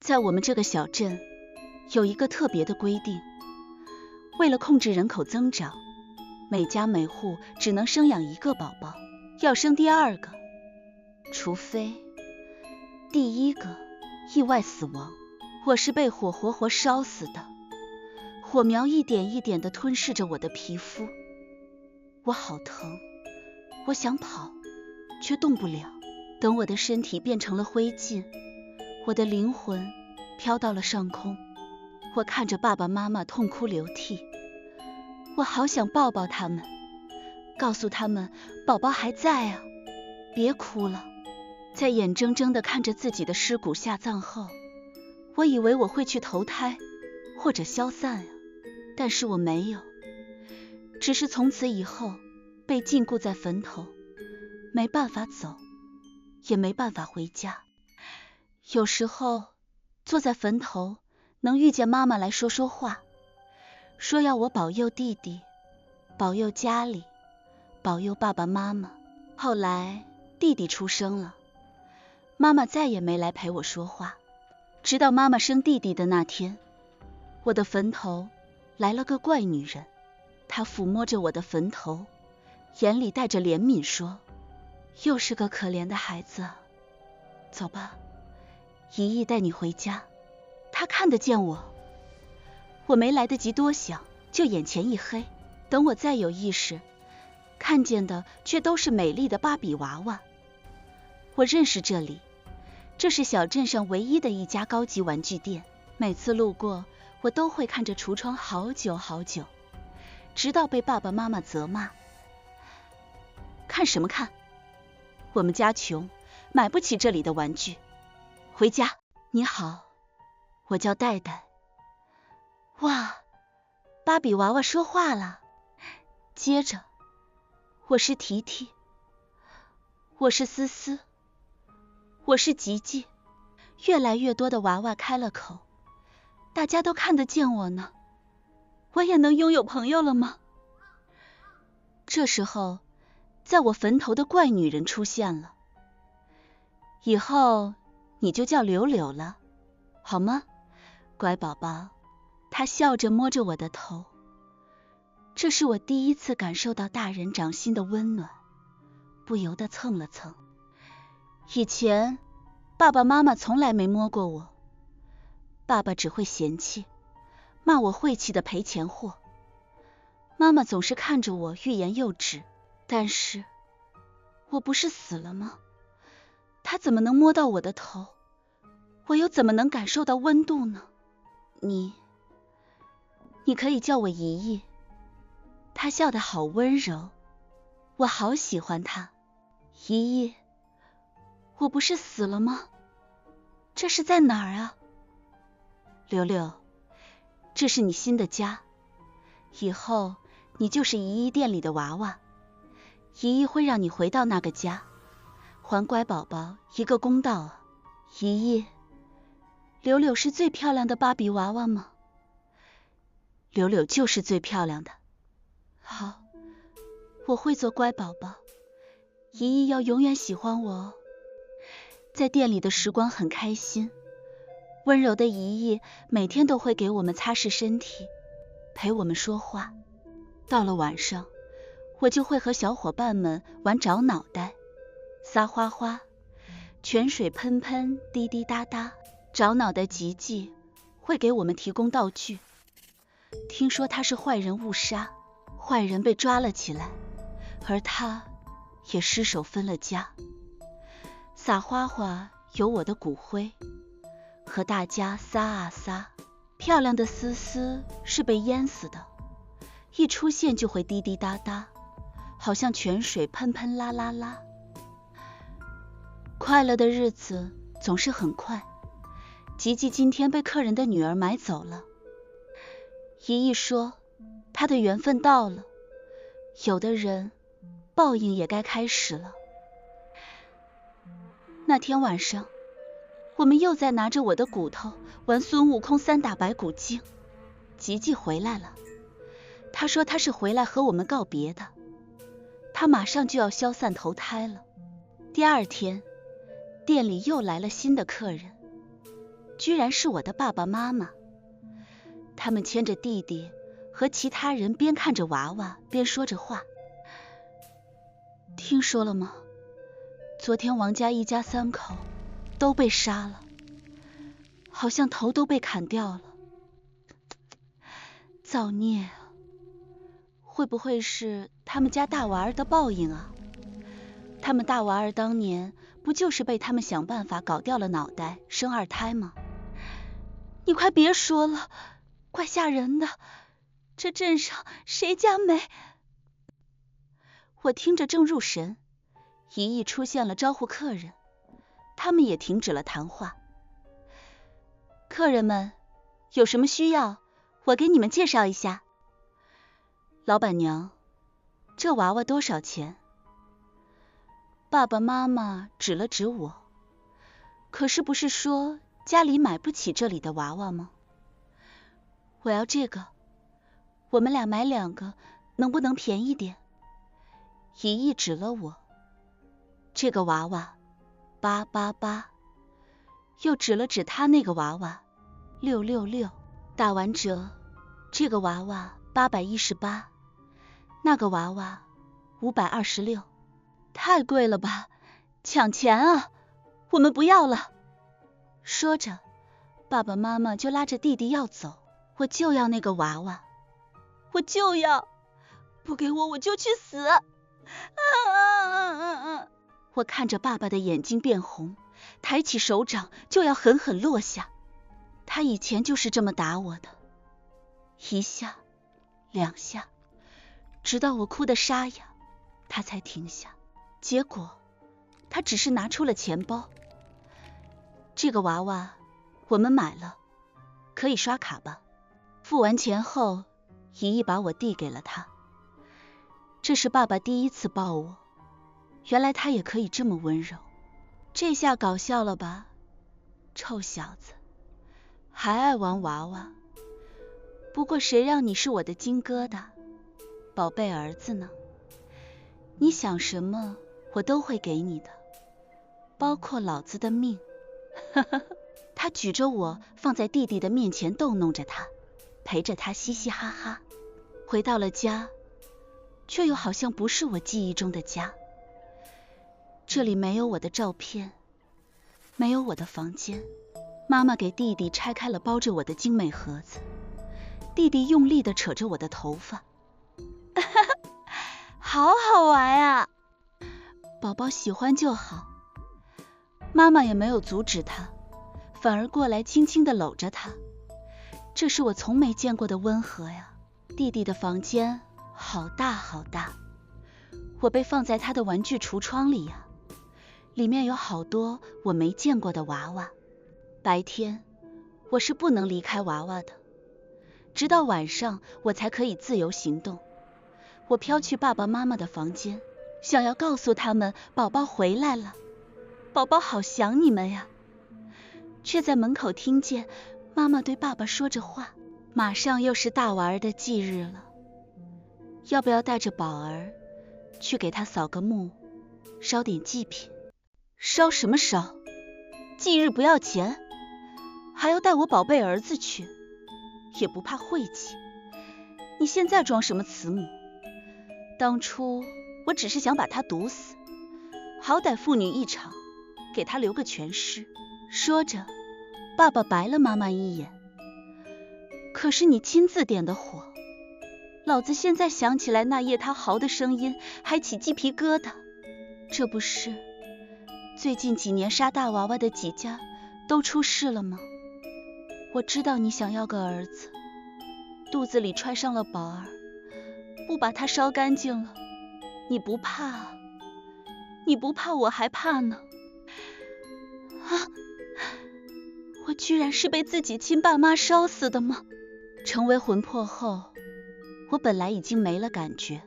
在我们这个小镇，有一个特别的规定，为了控制人口增长，每家每户只能生养一个宝宝，要生第二个，除非第一个意外死亡，或是被火活活烧死的。火苗一点一点地吞噬着我的皮肤，我好疼，我想跑，却动不了。等我的身体变成了灰烬，我的灵魂飘到了上空，我看着爸爸妈妈痛哭流涕，我好想抱抱他们，告诉他们宝宝还在啊，别哭了。在眼睁睁地看着自己的尸骨下葬后，我以为我会去投胎或者消散啊，但是我没有，只是从此以后被禁锢在坟头，没办法走，也没办法回家。有时候坐在坟头能遇见妈妈来说说话，说要我保佑弟弟，保佑家里，保佑爸爸妈妈。后来弟弟出生了，妈妈再也没来陪我说话，直到妈妈生弟弟的那天，我的坟头来了个怪女人，她抚摸着我的坟头，眼里带着怜悯说，又是个可怜的孩子啊，走吧，姨姨带你回家。她看得见我，我没来得及多想，就眼前一黑，等我再有意识，看见的却都是美丽的芭比娃娃。我认识这里，这是小镇上唯一的一家高级玩具店，每次路过我都会看着橱窗好久好久，直到被爸爸妈妈责骂。看什么看？我们家穷，买不起这里的玩具。回家。你好，我叫戴戴。哇，芭比娃娃说话了。接着，我是提提，我是思思，我是吉吉。越来越多的娃娃开了口，大家都看得见我呢。我也能拥有朋友了吗？这时候，在我坟头的怪女人出现了。以后你就叫柳柳了，好吗，乖宝宝？她笑着摸着我的头，这是我第一次感受到大人掌心的温暖，不由得蹭了蹭。以前爸爸妈妈从来没摸过我，爸爸只会嫌弃，骂我晦气的赔钱货。妈妈总是看着我欲言又止，但是我不是死了吗？他怎么能摸到我的头？我又怎么能感受到温度呢？你可以叫我姨姨。她笑得好温柔，我好喜欢她。姨姨，我不是死了吗？这是在哪儿啊？柳柳，这是你新的家，以后你就是姨姨店里的娃娃，姨姨会让你回到那个家，还乖宝宝一个公道啊。姨姨，柳柳是最漂亮的芭比娃娃吗？柳柳就是最漂亮的。好，我会做乖宝宝，姨姨要永远喜欢我哦。在店里的时光很开心，温柔的姨姨每天都会给我们擦拭身体，陪我们说话。到了晚上，我就会和小伙伴们玩找脑袋、撒花花、泉水喷喷、滴滴答答。找脑袋吉吉会给我们提供道具，听说他是坏人误杀，坏人被抓了起来，而他也失手分了家。撒花花有我的骨灰，和大家撒啊撒。漂亮的思思是被淹死的，一出现就会滴滴答答，好像泉水喷喷啦啦啦。快乐的日子总是很快，吉吉今天被客人的女儿买走了。姨姨说她的缘分到了，有的人报应也该开始了。那天晚上，我们又在拿着我的骨头玩孙悟空3打白骨精。吉吉回来了，他说他是回来和我们告别的，他马上就要消散投胎了。第二天，店里又来了新的客人，居然是我的爸爸妈妈。他们牵着弟弟和其他人，边看着娃娃边说着话。听说了吗？昨天王家一家3口都被杀了，好像头都被砍掉了。造孽啊！会不会是他们家大娃儿的报应啊？他们大娃儿当年不就是被他们想办法搞掉了脑袋，生2胎吗？你快别说了，怪吓人的。这镇上谁家没……我听着正入神，一役出现了招呼客人，他们也停止了谈话。客人们，有什么需要，我给你们介绍一下。老板娘，这娃娃多少钱？爸爸妈妈指了指我，可是不是说家里买不起这里的娃娃吗？我要这个，我们俩买2个，能不能便宜点？一役指了我，这个娃娃888，又指了指他那个娃娃666，打完折，这个娃娃818，那个娃娃526。太贵了吧，抢钱啊！我们不要了。说着，爸爸妈妈就拉着弟弟要走。我就要那个娃娃，我就要，不给我就去死！我看着爸爸的眼睛变红，抬起手掌就要狠狠落下。他以前就是这么打我的，1下2下，直到我哭得沙哑，他才停下。结果他只是拿出了钱包。这个娃娃我们买了，可以刷卡吧？付完钱后，一役把我递给了他。这是爸爸第1次抱我，原来他也可以这么温柔。这下搞笑了吧？臭小子，还爱玩娃娃。不过谁让你是我的金疙瘩，宝贝儿子呢？你想什么我都会给你的，包括老子的命。他举着我放在弟弟的面前逗弄着他，陪着他嘻嘻哈哈。回到了家，却又好像不是我记忆中的家。这里没有我的照片，没有我的房间。妈妈给弟弟拆开了包着我的精美盒子，弟弟用力地扯着我的头发。好好玩啊！宝宝喜欢就好。妈妈也没有阻止他，反而过来轻轻地搂着他。这是我从没见过的温和呀。弟弟的房间好大好大，我被放在他的玩具橱窗里呀，里面有好多我没见过的娃娃。白天我是不能离开娃娃的，直到晚上我才可以自由行动。我飘去爸爸妈妈的房间，想要告诉他们宝宝回来了，宝宝好想你们呀，却在门口听见妈妈对爸爸说着话。马上又是大娃儿的忌日了，要不要带着宝儿去给他扫个墓，烧点祭品？烧什么烧？忌日不要钱，还要带我宝贝儿子去，也不怕晦气。你现在装什么慈母？当初我只是想把他毒死，好歹父女一场，给他留个全尸。说着，爸爸白了妈妈一眼。可是你亲自点的火，老子现在想起来那夜他嚎的声音，还起鸡皮疙瘩。这不是最近几年杀大娃娃的几家都出事了吗？我知道你想要个儿子，肚子里揣上了宝儿，不把它烧干净了，你不怕啊？你不怕我还怕呢。啊！我居然是被自己亲爸妈烧死的吗？成为魂魄后，我本来已经没了感觉，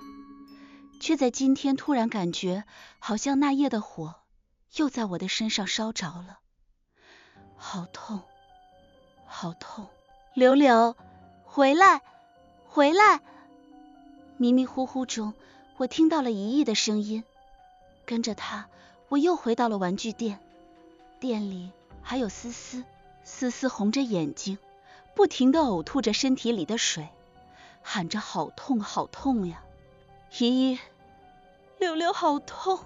却在今天突然感觉好像那夜的火又在我的身上烧着了，好痛好痛。柳柳，回来回来！迷迷糊糊中，我听到了一役的声音，跟着他我又回到了玩具店，店里还有思思、思思红着眼睛，不停地呕吐着身体里的水，喊着好痛好痛呀！姨姨，六六好痛，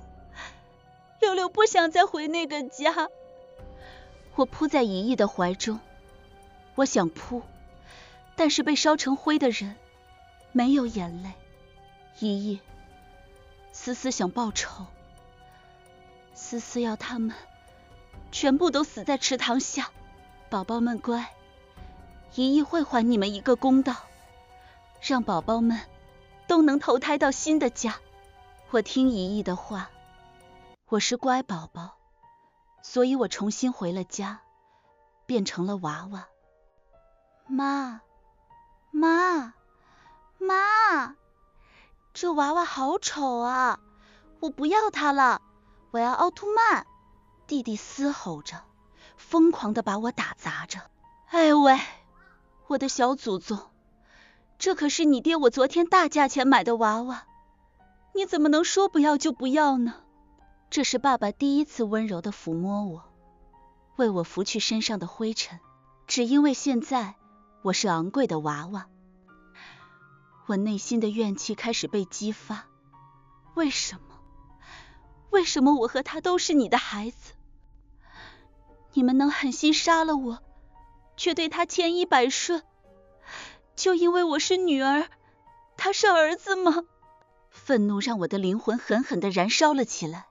六六不想再回那个家。我扑在姨姨的怀中，我想扑，但是被烧成灰的人没有眼泪。姨姨，思思想报仇，思思要他们全部都死在池塘下。宝宝们乖，姨姨会还你们一个公道，让宝宝们都能投胎到新的家。我听姨姨的话，我是乖宝宝，所以我重新回了家，变成了娃娃。妈，妈，妈，这娃娃好丑啊，我不要它了，我要奥特曼。弟弟嘶吼着，疯狂地把我打砸着。哎喂，我的小祖宗，这可是你爹我昨天大价钱买的娃娃，你怎么能说不要就不要呢？这是爸爸第一次温柔地抚摸我，为我拂去身上的灰尘，只因为现在我是昂贵的娃娃。我内心的怨气开始被激发，为什么？为什么我和他都是你的孩子？你们能狠心杀了我，却对他千依百顺，就因为我是女儿，他是儿子吗？愤怒让我的灵魂狠狠地燃烧了起来。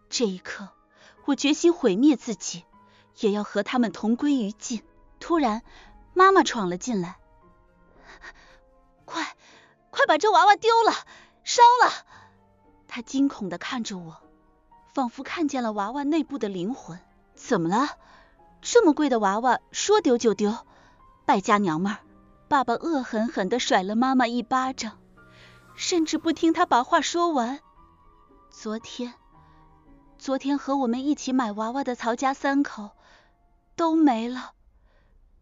这一刻，我决心毁灭自己，也要和他们同归于尽。突然，妈妈闯了进来，快把这娃娃丢了，烧了！她惊恐地看着我，仿佛看见了娃娃内部的灵魂。怎么了？这么贵的娃娃说丢就丢？败家娘们儿！爸爸恶狠狠地甩了妈妈一巴掌，甚至不听她把话说完。昨天和我们一起买娃娃的曹家3口都没了，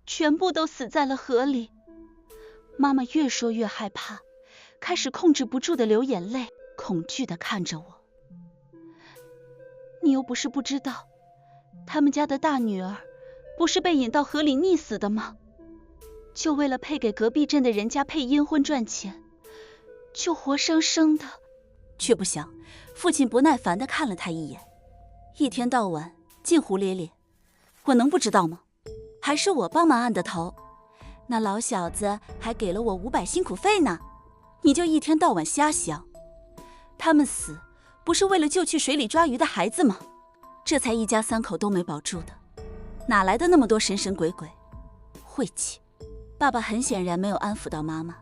全部都死在了河里。妈妈越说越害怕，开始控制不住的流眼泪，恐惧地看着我。你又不是不知道，他们家的大女儿不是被引到河里溺死的吗？就为了配给隔壁镇的人家配阴婚赚钱，就活生生的。却不想父亲不耐烦地看了他一眼，一天到晚净胡咧咧，我能不知道吗？还是我帮忙按的头，那老小子还给了我500辛苦费呢。你就一天到晚瞎想，他们死不是为了救去水里抓鱼的孩子吗？这才一家3口都没保住的，哪来的那么多神神鬼鬼？晦气！爸爸很显然没有安抚到妈妈，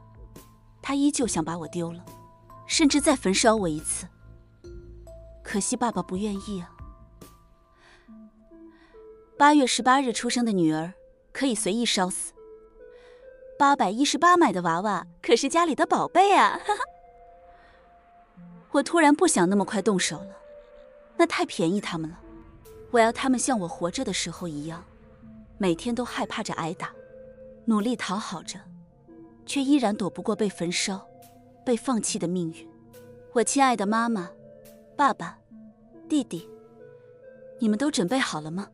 他依旧想把我丢了，甚至再焚烧我一次。可惜爸爸不愿意啊。8月18日出生的女儿可以随意烧死，818买的娃娃可是家里的宝贝啊！哈哈。我突然不想那么快动手了，那太便宜他们了。我要他们像我活着的时候一样，每天都害怕着挨打，努力讨好着，却依然躲不过被焚烧、被放弃的命运。我亲爱的妈妈、爸爸、弟弟，你们都准备好了吗？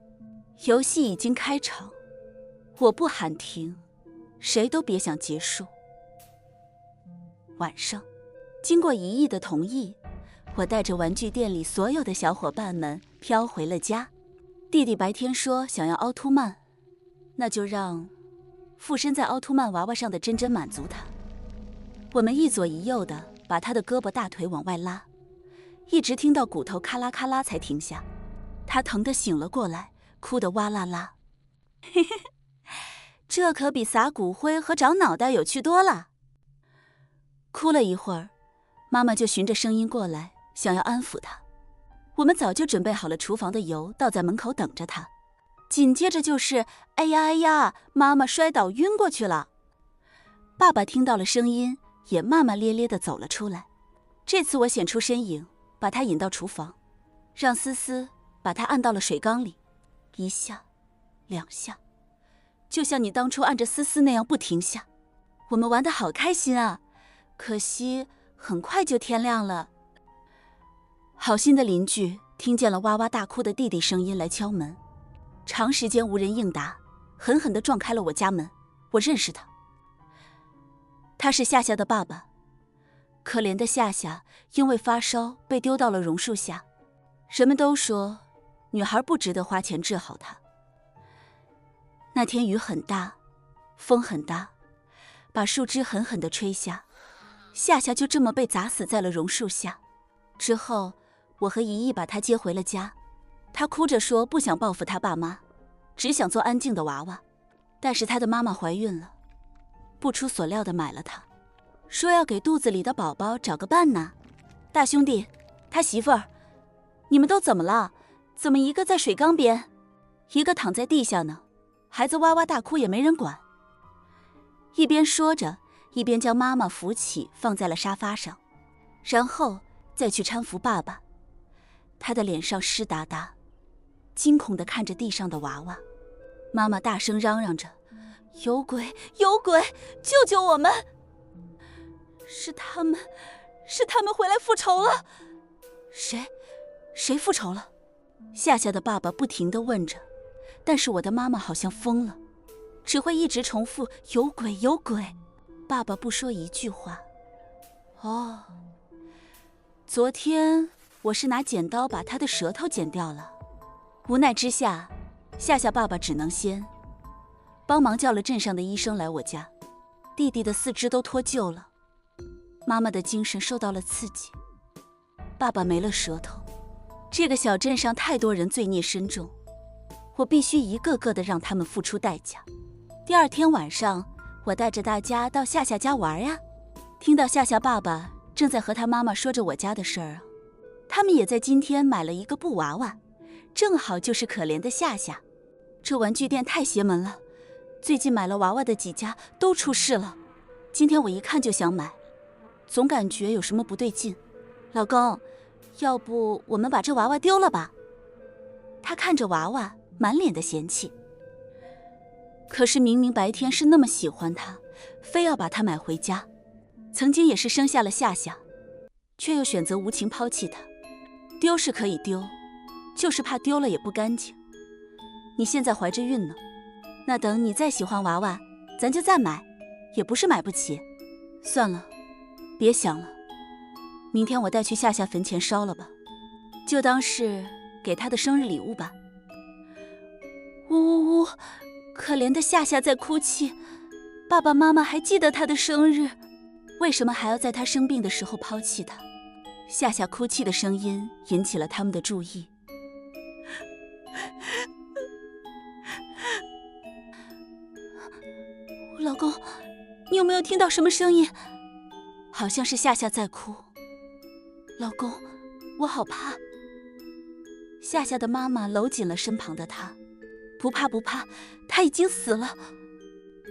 游戏已经开场，我不喊停，谁都别想结束。晚上，经过姨姨的同意，我带着玩具店里所有的小伙伴们飘回了家。弟弟白天说想要奥特曼，那就让附身在奥特曼娃娃上的珍珍满足他。我们一左一右的把他的胳膊大腿往外拉，一直听到骨头咔啦咔啦才停下。他疼得醒了过来，哭得哇啦啦。嘿嘿，这可比撒骨灰和长脑袋有趣多了。哭了一会儿，妈妈就循着声音过来，想要安抚他。我们早就准备好了厨房的油，倒在门口等着他。紧接着就是哎呀哎呀，妈妈摔倒晕过去了。爸爸听到了声音，也骂骂咧咧地走了出来。这次我显出身影，把他引到厨房，让思思把他按到了水缸里，1下2下，就像你当初按着思思那样不停下。我们玩得好开心啊，可惜很快就天亮了。好心的邻居听见了哇哇大哭的弟弟声音来敲门，长时间无人应答，狠狠地撞开了我家门。我认识他，他是夏夏的爸爸。可怜的夏夏因为发烧被丢到了榕树下，人们都说女孩不值得花钱治好她。那天雨很大，风很大，把树枝狠狠地吹下，夏夏就这么被砸死在了榕树下。之后我和姨姨把她接回了家，她哭着说不想报复她爸妈，只想做安静的娃娃。但是她的妈妈怀孕了，不出所料地买了她，说要给肚子里的宝宝找个伴呢。大兄弟，他媳妇儿，你们都怎么了？怎么一个在水缸边，一个躺在地下呢？孩子哇哇大哭也没人管。一边说着，一边将妈妈扶起放在了沙发上，然后再去搀扶爸爸。他的脸上湿哒哒，惊恐地看着地上的娃娃。妈妈大声嚷嚷着：有鬼，有鬼，救救我们！是他们回来复仇了。谁复仇了？夏夏的爸爸不停地问着，但是我的妈妈好像疯了，只会一直重复有鬼，有鬼。爸爸不说一句话。哦，昨天我是拿剪刀把他的舌头剪掉了。无奈之下，夏夏爸爸只能先帮忙叫了镇上的医生来我家。弟弟的4肢都脱臼了，妈妈的精神受到了刺激，爸爸没了舌头。这个小镇上太多人罪孽深重，我必须一个个的让他们付出代价。第二天晚上，我带着大家到夏夏家玩呀。听到夏夏爸爸正在和他妈妈说着我家的事儿啊，他们也在今天买了一个布娃娃，正好就是可怜的夏夏。这玩具店太邪门了，最近买了娃娃的几家都出事了。今天我一看就想买，总感觉有什么不对劲。老公，要不我们把这娃娃丢了吧？他看着娃娃，满脸的嫌弃。可是明明白天是那么喜欢他，非要把他买回家。曾经也是生下了夏夏，却又选择无情抛弃他。丢是可以丢，就是怕丢了也不干净。你现在怀着孕呢，那等你再喜欢娃娃，咱就再买，也不是买不起。算了，别想了，明天我带去夏夏坟前烧了吧，就当是给她的生日礼物吧。呜呜呜，可怜的夏夏在哭泣，爸爸妈妈还记得她的生日，为什么还要在她生病的时候抛弃她？夏夏哭泣的声音引起了他们的注意。老公，你有没有听到什么声音？好像是夏夏在哭。老公，我好怕。夏夏的妈妈搂紧了身旁的她。不怕不怕，她已经死了。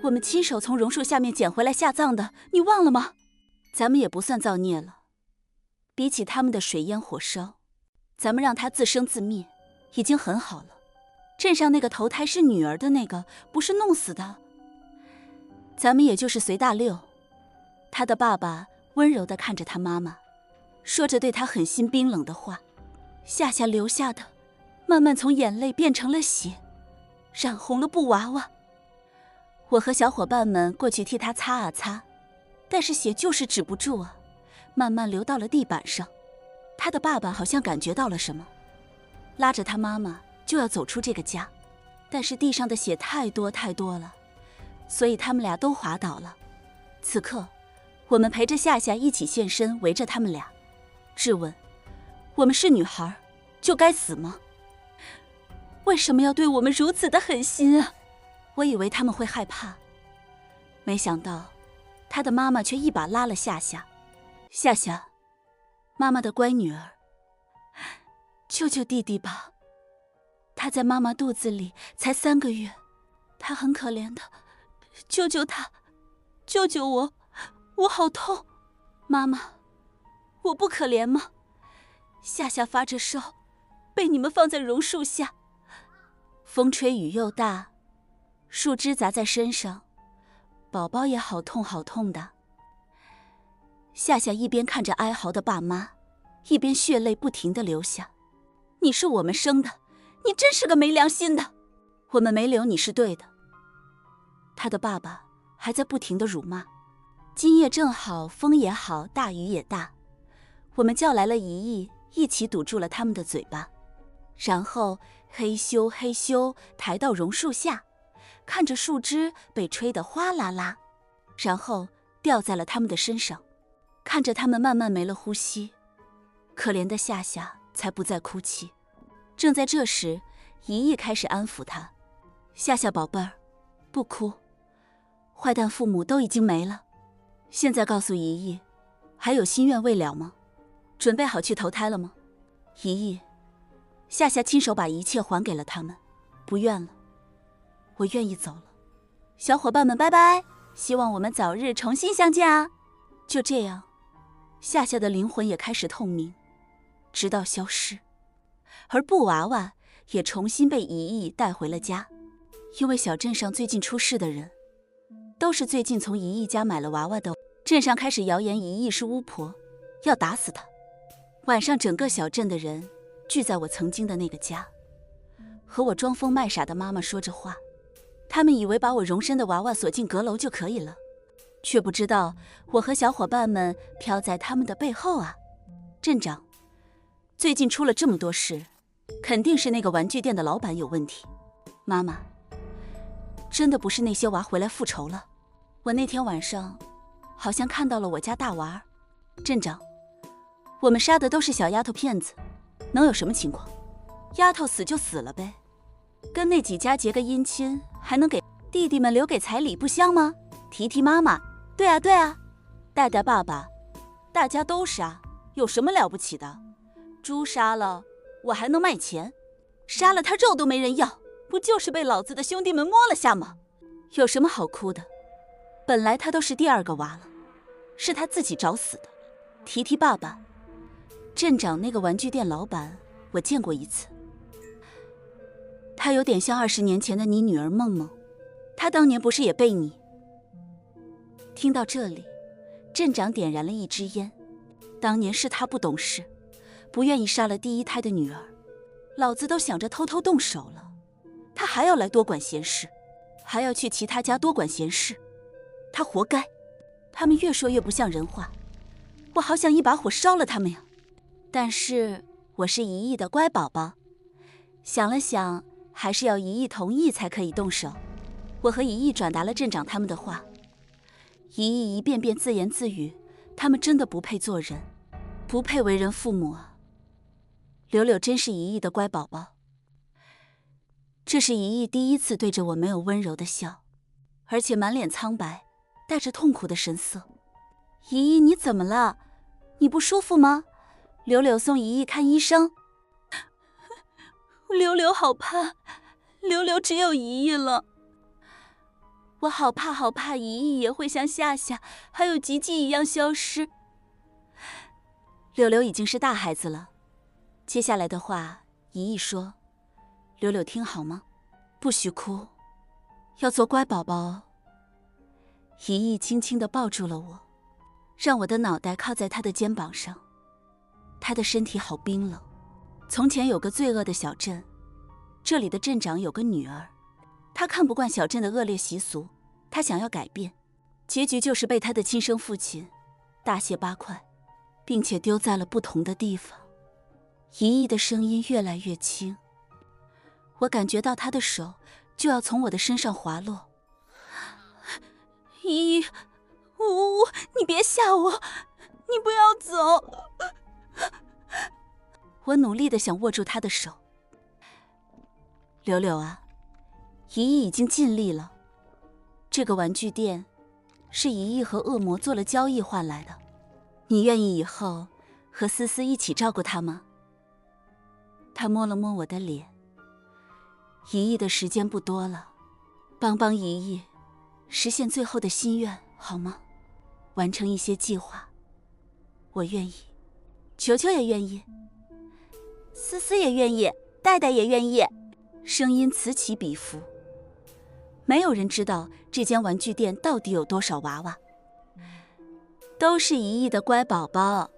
我们亲手从榕树下面捡回来下葬的，你忘了吗？咱们也不算造孽了，比起他们的水淹火烧，咱们让她自生自灭已经很好了。镇上那个投胎是女儿的那个，不是弄死的。咱们也就是随大溜。他的爸爸温柔地看着他妈妈，说着对他狠心冰冷的话。夏夏流下的慢慢从眼泪变成了血，染红了布娃娃。我和小伙伴们过去替他擦啊擦，但是血就是止不住啊，慢慢流到了地板上。他的爸爸好像感觉到了什么，拉着他妈妈就要走出这个家，但是地上的血太多太多了，所以他们俩都滑倒了。此刻我们陪着夏夏一起现身，围着他们俩质问，我们是女孩就该死吗？为什么要对我们如此的狠心啊？我以为他们会害怕，没想到他的妈妈却一把拉了夏夏。夏夏，妈妈的乖女儿，救救弟弟吧，他在妈妈肚子里才3个月，他很可怜的，救救他，救救我，我好痛。妈妈，我不可怜吗？夏夏发着烧，被你们放在榕树下，风吹雨又大，树枝砸在身上，宝宝也好痛好痛的。夏夏一边看着哀嚎的爸妈，一边血泪不停地流下。你是我们生的，你真是个没良心的。我们没留你是对的，他的爸爸还在不停地辱骂。今夜正好风也好，大雨也大，我们叫来了姨姨，一起堵住了他们的嘴巴，然后嘿咻嘿咻抬到榕树下，看着树枝被吹得哗啦啦，然后掉在了他们的身上，看着他们慢慢没了呼吸，可怜的夏夏才不再哭泣。正在这时，姨姨开始安抚他：夏夏宝贝儿，不哭，坏蛋父母都已经没了，现在告诉姨姨，还有心愿未了吗？准备好去投胎了吗？姨姨，夏夏亲手把一切还给了他们，不怨了，我愿意走了。小伙伴们拜拜，希望我们早日重新相见啊！就这样，夏夏的灵魂也开始透明，直到消失。而布娃娃也重新被姨姨带回了家，因为小镇上最近出事的人，都是最近从姨姨家买了娃娃的。镇上开始谣言姨姨是巫婆，要打死她。晚上整个小镇的人聚在我曾经的那个家，和我装疯卖傻的妈妈说着话。他们以为把我容身的娃娃锁进阁楼就可以了，却不知道我和小伙伴们飘在他们的背后啊。镇长，最近出了这么多事，肯定是那个玩具店的老板有问题。妈妈，真的不是那些娃回来复仇了，我那天晚上好像看到了我家大娃儿。镇长，我们杀的都是小丫头片子，能有什么情况？丫头死就死了呗，跟那几家结个姻亲，还能给弟弟们留给彩礼，不香吗？提提妈妈，对啊对啊，带带爸爸，大家都杀，有什么了不起的？猪杀了，我还能卖钱，杀了他肉都没人要，不就是被老子的兄弟们摸了下吗？有什么好哭的？本来他都是第二个娃了，是他自己找死的。提提爸爸，镇长那个玩具店老板我见过一次，他有点像20年前的你女儿梦梦，他当年不是也被你……听到这里，镇长点燃了一支烟。当年是他不懂事，不愿意杀了第一胎的女儿，老子都想着偷偷动手了，他还要来多管闲事，还要去其他家多管闲事，他活该。他们越说越不像人话，我好想一把火烧了他们呀。但是我是姨姨的乖宝宝，想了想，还是要姨姨同意才可以动手。我和姨姨转达了镇长他们的话，姨姨一遍遍自言自语，他们真的不配做人，不配为人父母啊。柳柳真是姨姨的乖宝宝。这是姨姨第一次对着我没有温柔的笑，而且满脸苍白，带着痛苦的神色。姨姨，你怎么了？你不舒服吗？柳柳送姨姨看医生。柳柳好怕，柳柳只有姨姨了。我好怕好怕姨姨也会像夏夏还有吉吉一样消失。柳柳已经是大孩子了，接下来的话姨姨说，柳柳听好吗？不许哭，要做乖宝宝哦。姨姨轻轻地抱住了我，让我的脑袋靠在她的肩膀上。她的身体好冰冷。从前有个罪恶的小镇，这里的镇长有个女儿，他看不惯小镇的恶劣习俗，他想要改变，结局就是被他的亲生父亲大卸八块，并且丢在了不同的地方。姨姨的声音越来越轻，我感觉到她的手就要从我的身上滑落。姨姨，你别吓我，你不要走。我努力地想握住她的手。柳柳啊，姨姨已经尽力了。这个玩具店是姨姨和恶魔做了交易换来的，你愿意以后和思思一起照顾她吗？她摸了摸我的脸。姨姨的时间不多了，帮帮姨姨实现最后的心愿好吗？完成一些计划，我愿意，球球也愿意，思思也愿意，戴戴也愿意。声音此起彼伏。没有人知道这间玩具店到底有多少娃娃，都是姨姨的乖宝宝。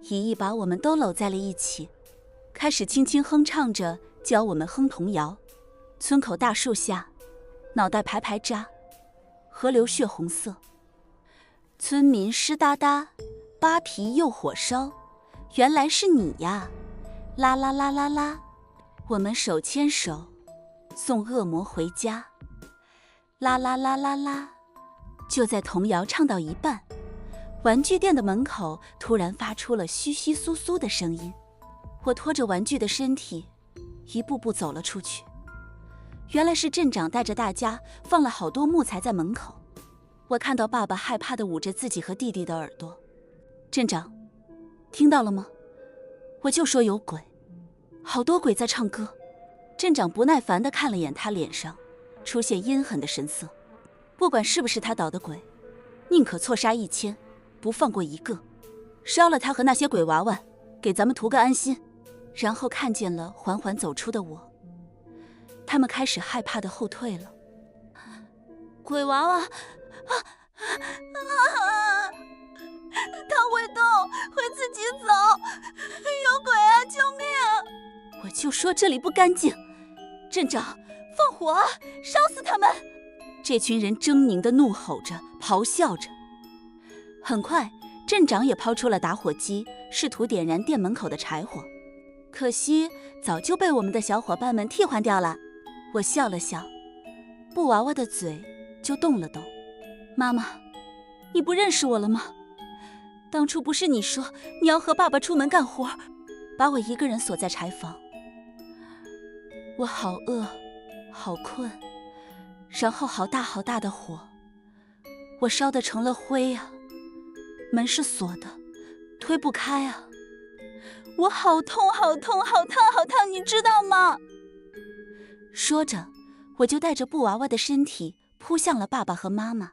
姨姨把我们都搂在了一起，开始轻轻哼唱着教我们哼童谣。村口大树下，脑袋排排渣，河流血红色。村民湿哒哒，扒皮又火烧，原来是你呀！啦啦啦啦啦，我们手牵手送恶魔回家。啦啦啦啦啦，就在童谣唱到一半，玩具店的门口突然发出了窸窸窣窣的声音。我拖着玩具的身体一步步走了出去。原来是镇长带着大家放了好多木材在门口。我看到爸爸害怕地捂着自己和弟弟的耳朵。镇长，听到了吗？我就说有鬼，好多鬼在唱歌。镇长不耐烦地看了眼他脸上出现阴狠的神色。不管是不是他捣的鬼，宁可错杀1000，不放过一个。烧了他和那些鬼娃娃，给咱们图个安心。然后看见了缓缓走出的我，他们开始害怕地后退了。鬼娃娃它会动，会自己走，有鬼啊，救命！我就说这里不干净。镇长，放火啊，烧死他们！这群人狰狞地怒吼着，咆哮着。很快，镇长也抛出了打火机，试图点燃店门口的柴火，可惜早就被我们的小伙伴们替换掉了。我笑了笑，布娃娃的嘴就动了动。妈妈，你不认识我了吗？当初不是你说你要和爸爸出门干活，把我一个人锁在柴房？我好饿，好困，然后好大好大的火，我烧得成了灰啊！门是锁的，推不开啊！我好痛，好痛，好烫，好烫，你知道吗？说着，我就带着布娃娃的身体扑向了爸爸和妈妈。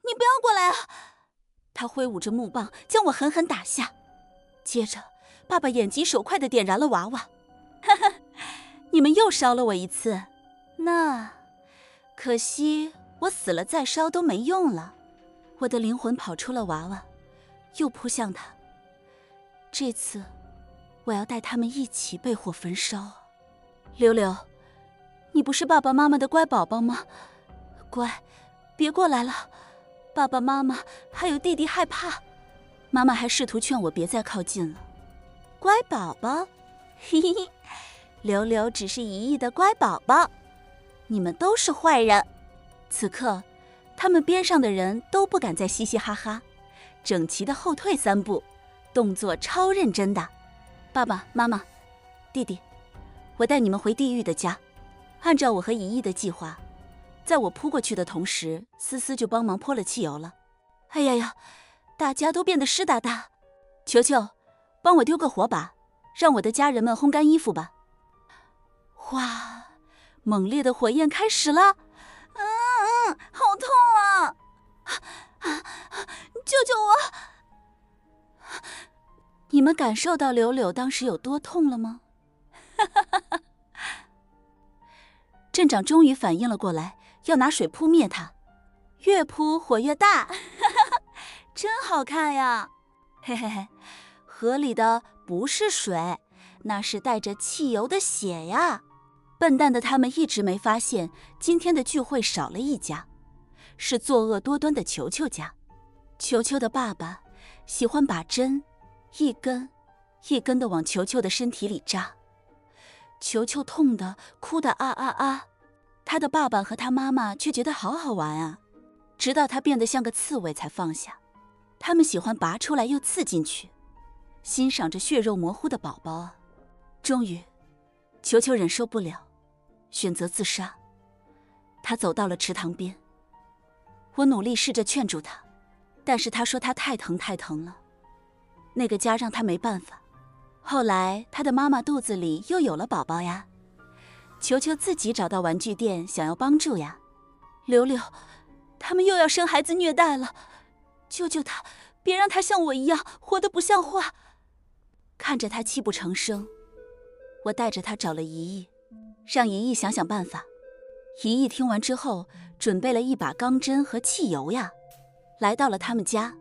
你不要过来啊！他挥舞着木棒将我狠狠打下。接着，爸爸眼疾手快地点燃了娃娃。哈哈，你们又烧了我一次，那可惜我死了再烧都没用了。我的灵魂跑出了娃娃，又扑向他。这次我要带他们一起被火焚烧。柳柳，你不是爸爸妈妈的乖宝宝吗？乖，别过来了，爸爸妈妈还有弟弟害怕。妈妈还试图劝我别再靠近了。乖宝宝，嘿嘿嘿，柳柳只是一亿的乖宝宝，你们都是坏人。此刻，他们边上的人都不敢再嘻嘻哈哈，整齐的后退3步，动作超认真的。爸爸妈妈，弟弟，我带你们回地狱的家。按照我和一亿的计划，在我扑过去的同时，思思就帮忙泼了汽油了。哎呀呀，大家都变得湿哒哒。球球，帮我丢个火把，让我的家人们烘干衣服吧。哇，猛烈的火焰开始了。好痛啊！救救我！你们感受到柳柳当时有多痛了吗？镇长终于反应了过来，要拿水扑灭它，越扑火越大，真好看呀！嘿嘿嘿，河里的不是水，那是带着汽油的血呀！笨蛋的他们一直没发现，今天的聚会少了一家，是作恶多端的球球家。球球的爸爸喜欢把针一根一根地往球球的身体里扎，球球痛得哭得啊啊啊，他的爸爸和他妈妈却觉得好好玩啊，直到他变得像个刺猬才放下。他们喜欢拔出来又刺进去，欣赏着血肉模糊的宝宝啊。终于，球球忍受不了，选择自杀。他走到了池塘边，我努力试着劝住他，但是他说他太疼太疼了，那个家让他没办法。后来他的妈妈肚子里又有了宝宝呀，球球自己找到玩具店想要帮助呀。柳柳，他们又要生孩子虐待了，救救他，别让他像我一样活得不像话。看着他泣不成声，我带着他找了一亿，让一亿想想办法。一亿听完之后，准备了一把钢针和汽油呀，来到了他们家，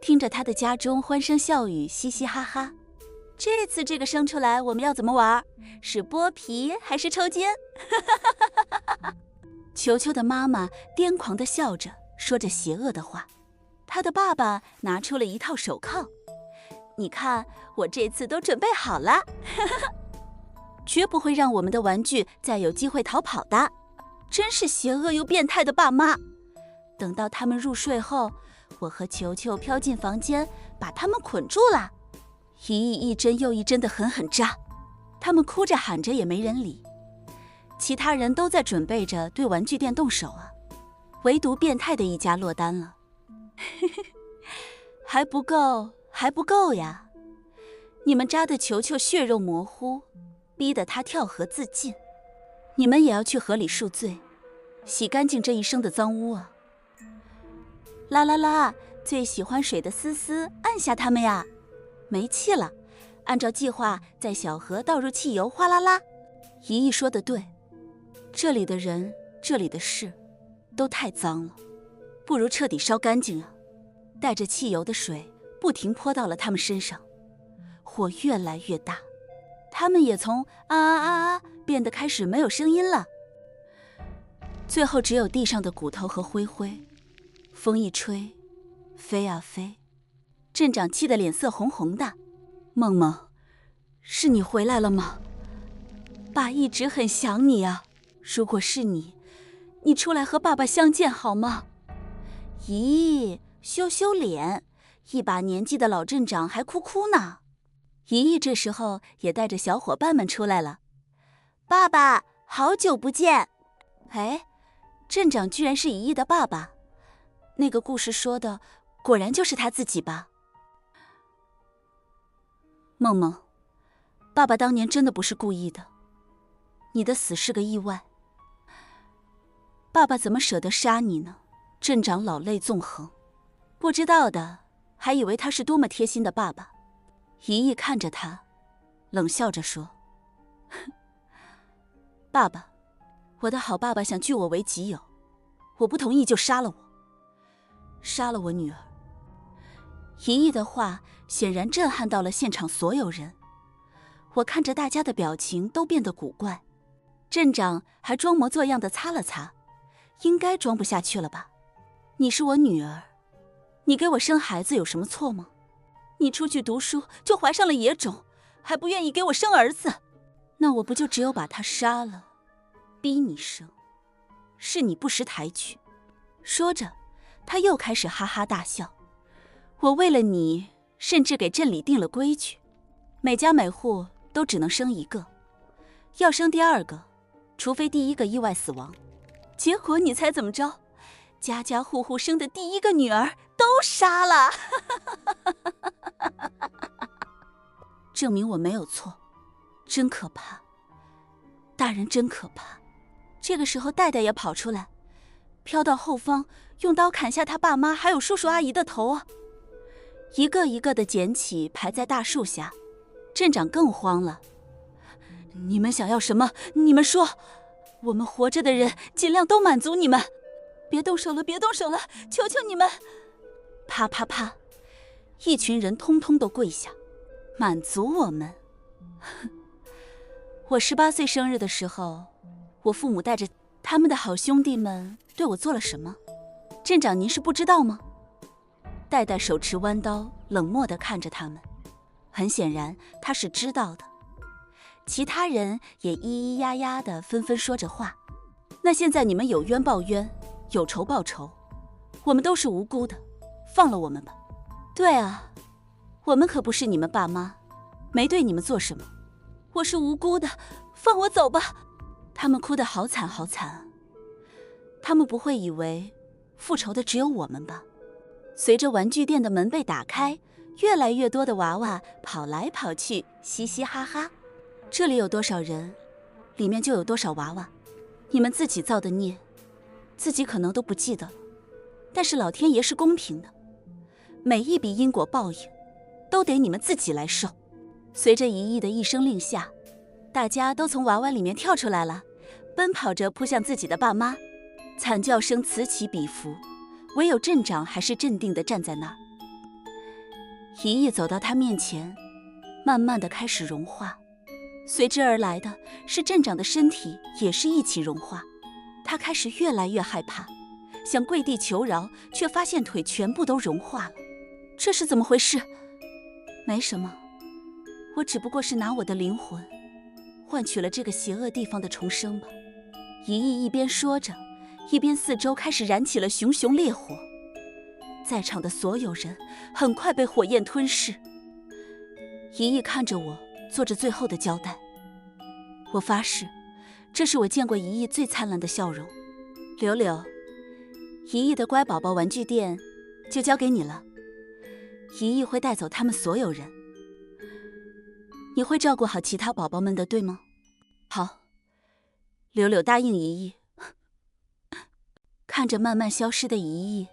听着他的家中欢声笑语，嘻嘻哈哈。这次这个生出来我们要怎么玩？是剥皮还是抽筋？球球的妈妈癫狂地笑着，说着邪恶的话。他的爸爸拿出了一套手铐，你看，我这次都准备好了，绝不会让我们的玩具再有机会逃跑的。真是邪恶又变态的爸妈。等到他们入睡后，我和球球飘进房间，把他们捆住了，一一针又一针的狠狠扎。他们哭着喊着也没人理，其他人都在准备着对玩具店动手啊，唯独变态的一家落单了。还不够，还不够呀！你们扎的球球血肉模糊，逼得他跳河自尽。你们也要去河里赎罪，洗干净这一生的脏污啊！啦啦啦，最喜欢水的思思，按下它们呀！没气了，按照计划在小河倒入汽油，哗啦啦。姨姨说的对，这里的人，这里的事，都太脏了，不如彻底烧干净啊！带着汽油的水不停泼到了他们身上，火越来越大，他们也从啊啊啊啊变得开始没有声音了。最后只有地上的骨头和灰灰，风一吹，飞啊飞。镇长气得脸色红红的。梦梦，是你回来了吗？爸一直很想你啊，如果是你，你出来和爸爸相见好吗？咦，羞羞脸，一把年纪的老镇长还哭哭呢。姨姨这时候也带着小伙伴们出来了。爸爸，好久不见。哎，镇长居然是姨姨的爸爸，那个故事说的果然就是他自己吧？梦梦，爸爸当年真的不是故意的，你的死是个意外。爸爸怎么舍得杀你呢？镇长老泪纵横，不知道的还以为他是多么贴心的爸爸。姨姨看着他，冷笑着说：爸爸，我的好爸爸想据我为己有，我不同意就杀了我，杀了我女儿。姨姨的话显然震撼到了现场所有人，我看着大家的表情都变得古怪。镇长还装模作样地擦了擦，应该装不下去了吧？你是我女儿，你给我生孩子有什么错吗？你出去读书就怀上了野种，还不愿意给我生儿子，那我不就只有把他杀了，逼你生？是你不识抬举。说着，他又开始哈哈大笑。我为了你，甚至给镇里定了规矩，每家每户都只能生一个，要生第二个，除非第一个意外死亡。结果你猜怎么着？家家户户生的第一个女儿都杀了。证明我没有错，真可怕，大人真可怕。这个时候戴戴也跑出来，飘到后方，用刀砍下他爸妈还有叔叔阿姨的头啊！一个一个的捡起，排在大树下。镇长更慌了，你们想要什么？你们说，我们活着的人尽量都满足你们。别动手了，别动手了，求求你们！啪啪啪，一群人通通都跪下，满足我们。我18岁生日的时候，我父母带着他们的好兄弟们对我做了什么？镇长您是不知道吗？戴戴手持弯刀，冷漠地看着他们。很显然他是知道的。其他人也咿咿呀呀地纷纷说着话。那现在你们有冤报冤，有仇报仇，我们都是无辜的，放了我们吧。对啊，我们可不是你们爸妈，没对你们做什么。我是无辜的，放我走吧。他们哭得好惨好惨啊。他们不会以为复仇的只有我们吧？随着玩具店的门被打开，越来越多的娃娃跑来跑去，嘻嘻哈哈。这里有多少人，里面就有多少娃娃。你们自己造的孽，自己可能都不记得了，但是老天爷是公平的，每一笔因果报应都得你们自己来受。随着姨姨的一声令下，大家都从娃娃里面跳出来了，奔跑着扑向自己的爸妈。惨叫声此起彼伏，唯有镇长还是镇定地站在那儿。姨姨走到他面前，慢慢地开始融化，随之而来的是镇长的身体也是一起融化。他开始越来越害怕，想跪地求饶，却发现腿全部都融化了。这是怎么回事？没什么，我只不过是拿我的灵魂换取了这个邪恶地方的重生吧。一意一边说着，一边四周开始燃起了熊熊烈火，在场的所有人很快被火焰吞噬。一意看着我，做着最后的交代。我发誓，这是我见过一意最灿烂的笑容。柳柳，一意的乖宝宝玩具店就交给你了，一意会带走他们所有人。你会照顾好其他宝宝们的，对吗？好。柳柳答应一意。看着慢慢消失的一意，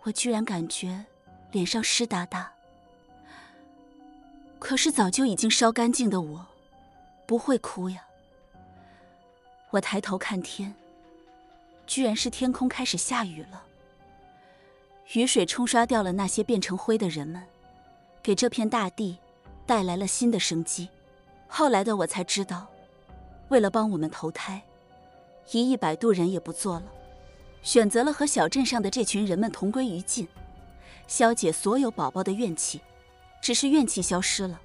我居然感觉脸上湿哒哒。可是早就已经烧干净的我，不会哭呀。我抬头看天，居然是天空开始下雨了。雨水冲刷掉了那些变成灰的人们，给这片大地带来了新的生机。后来的我才知道，为了帮我们投胎，一意摆渡人也不做了，选择了和小镇上的这群人们同归于尽，消解所有宝宝的怨气。只是怨气消失了，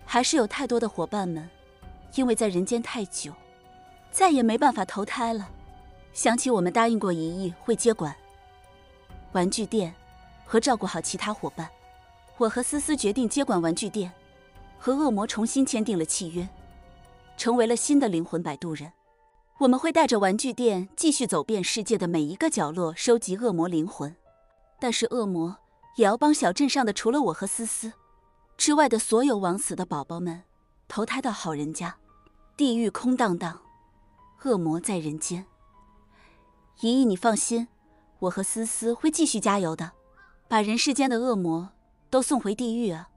还是有太多的伙伴们因为在人间太久，再也没办法投胎了。想起我们答应过一意会接管玩具店和照顾好其他伙伴，我和思思决定接管玩具店，和恶魔重新签订了契约，成为了新的灵魂摆渡人。我们会带着玩具店继续走遍世界的每一个角落，收集恶魔灵魂。但是恶魔也要帮小镇上的除了我和思思之外的所有枉死的宝宝们投胎到好人家。地狱空荡荡，恶魔在人间。一意，你放心，我和思思会继续加油的，把人世间的恶魔都送回地狱啊。